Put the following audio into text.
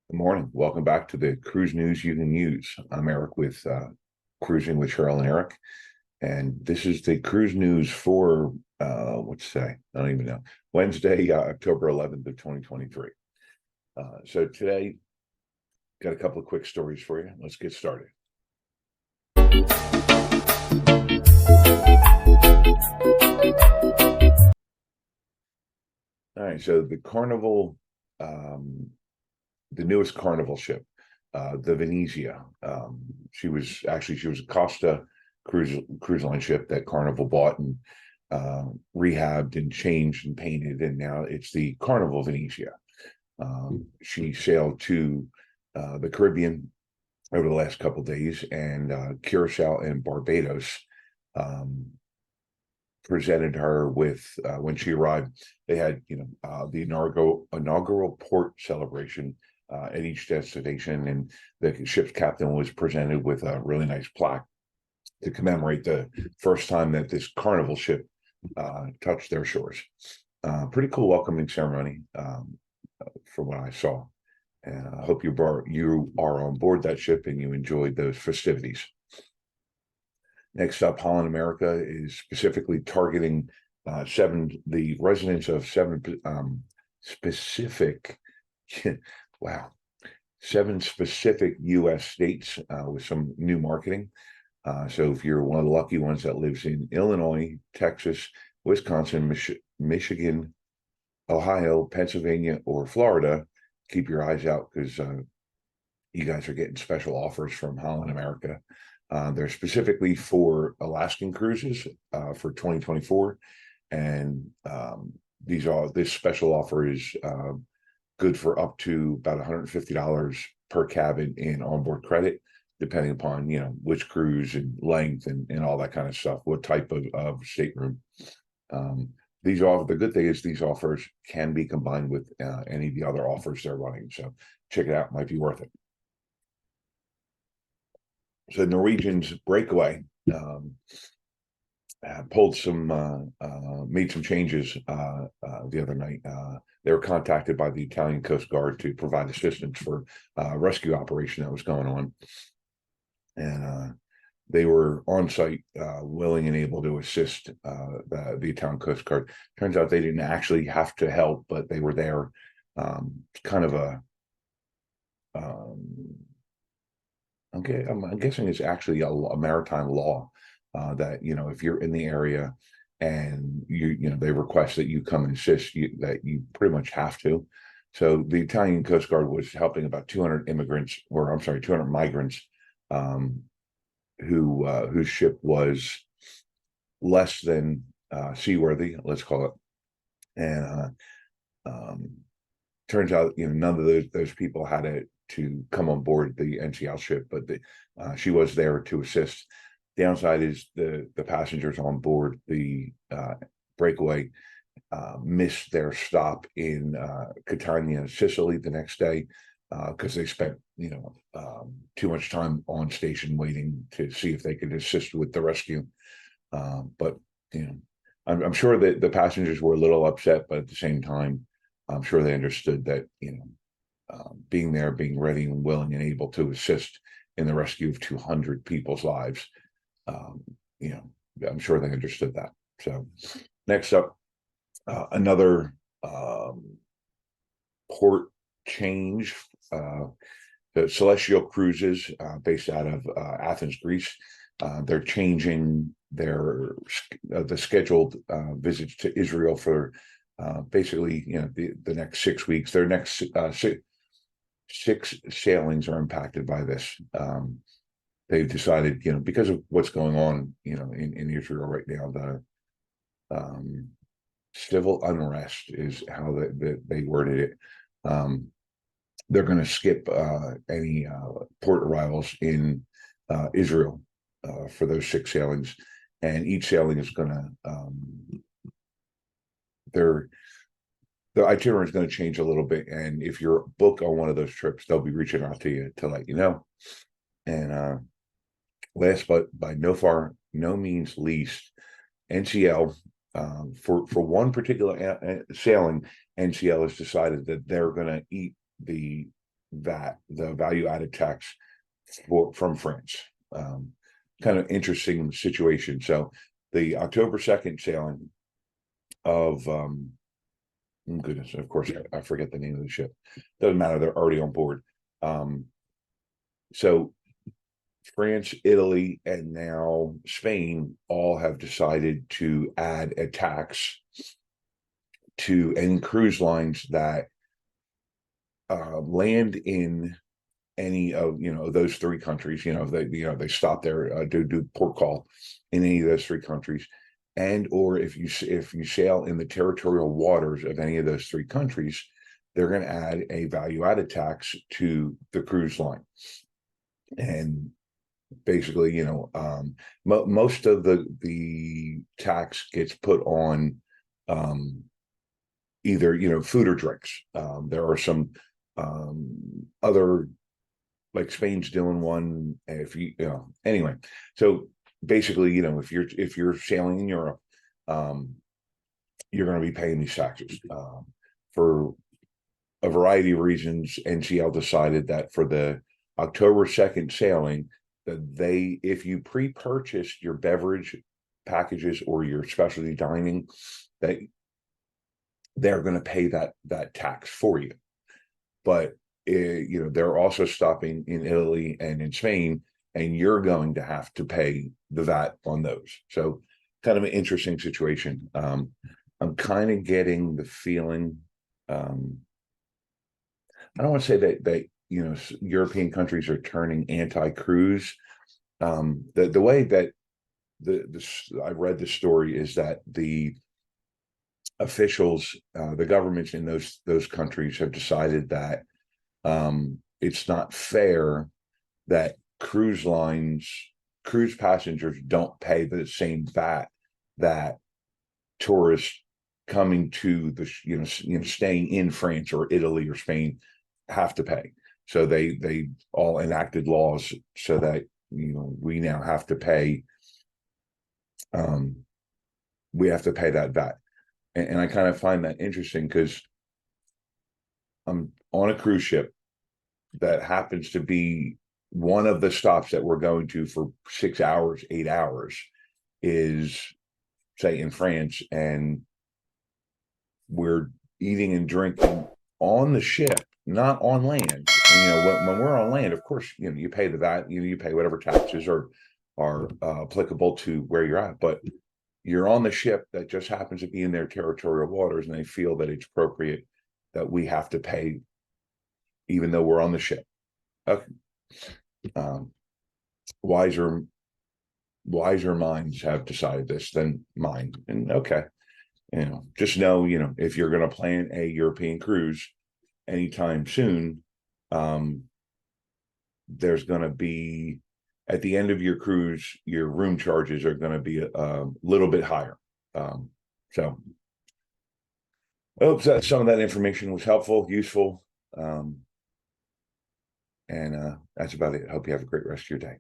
Good morning. Welcome back to the Cruise News You Can Use. I'm Eric with Cruising with Cheryl and Eric. And this is the cruise news for, what's today? I don't even know. Wednesday, October 11th of 2023. So today, got a couple of quick stories for you. Let's get started. All right, so the newest Carnival ship, the Venezia. She was a Costa cruise line ship that Carnival bought and rehabbed and changed and painted, and now it's the Carnival Venezia. She sailed to the Caribbean over the last couple of days, and Curacao and Barbados presented her with when she arrived. They had the inaugural port celebration at each destination, and the ship's captain was presented with a really nice plaque to commemorate the first time that this Carnival ship touched their shores. Pretty cool welcoming ceremony from what I saw. And I hope you are on board that ship and you enjoyed those festivities. Next up, Holland America is specifically targeting the residents of seven specific, wow, seven specific U.S. states with some new marketing. So if you're one of the lucky ones that lives in Illinois, Texas, Wisconsin, Michigan, Ohio, Pennsylvania, or Florida, keep your eyes out because you guys are getting special offers from Holland America. They're specifically for Alaskan cruises for 2024, and this special offer is good for up to about $150 per cabin in onboard credit, depending upon which cruise and length and all that kind of stuff, what type of stateroom. The good thing is these offers can be combined with any of the other offers they're running. So check it out; might be worth it. So Norwegian's Breakaway made some changes the other night. They were contacted by the Italian Coast Guard to provide assistance for a rescue operation that was going on, and they were on site, willing and able to assist the Italian Coast Guard. Turns out they didn't actually have to help, but they were there. Kind of a okay, I'm guessing it's actually a maritime law that if you're in the area and they request that you come and assist, that you pretty much have to. So the Italian Coast Guard was helping about 200 migrants whose ship was less than seaworthy, let's call it. And turns out none of those people had to come on board the NCL ship, but she was there to assist. Downside is the passengers on board the Breakaway missed their stop in Catania, Sicily the next day because they spent too much time on station waiting to see if they could assist with the rescue. But I'm sure that the passengers were a little upset, but at the same time, I'm sure they understood that being there, being ready and willing and able to assist in the rescue of 200 people's lives, I'm sure they understood that. So next up, another port change. The Celestial Cruises, based out of Athens, Greece, they're changing the scheduled visits to Israel for basically the next 6 weeks. Their next six sailings are impacted by this. They've decided, because of what's going on, in Israel right now, the civil unrest is how they worded it. They're going to skip any port arrivals in Israel for those 6 sailings, and each sailing is going to the itinerary is going to change a little bit. And if you're booked on one of those trips, they'll be reaching out to you to let you know. And last but by no means least, NCL, for one particular sailing, NCL has decided that they're going to eat the VAT, the value added tax from France. Kind of interesting situation. So the October 2nd sailing of goodness, of course, I forget the name of the ship. Doesn't matter, they're already on board. So France, Italy, and now Spain all have decided to add a tax to any cruise lines that land in any of those three countries. They stop there, do port call in any of those three countries, and or if you sail in the territorial waters of any of those three countries, they're going to add a value added tax to the cruise line. And basically, most of the tax gets put on either food or drinks. There are some other, like Spain's doing one. If anyway, so basically, if you're sailing in Europe, you're going to be paying these taxes for a variety of reasons. NCL decided that for the October 2nd sailing, that if you pre-purchased your beverage packages or your specialty dining, that they're going to pay that tax for you. But they're also stopping in Italy and in Spain, and you're going to have to pay the VAT on those. So kind of an interesting situation. I'm kind of getting the feeling, I don't want to say that European countries are turning anti-cruise. The way that I read the story is that the officials, the governments in those countries have decided that it's not fair that cruise passengers don't pay the same VAT that tourists coming to staying in France or Italy or Spain have to pay. So they all enacted laws so that we now have to pay that VAT. And I kind of find that interesting because I'm on a cruise ship that happens to be one of the stops that we're going to for 6 hours, 8 hours is, say, in France, and we're eating and drinking on the ship, not on land. And, when we're on land, of course, you pay the VAT, you pay whatever taxes are applicable to where you're at, but you're on the ship that just happens to be in their territorial waters, and they feel that it's appropriate that we have to pay, even though we're on the ship. Okay. Wiser minds have decided this than mine. And okay, just know, if you're going to plan a European cruise anytime soon, there's going to be, at the end of your cruise, your room charges are going to be a little bit higher. So I hope that some of that information was helpful, useful. And that's about it. I hope you have a great rest of your day.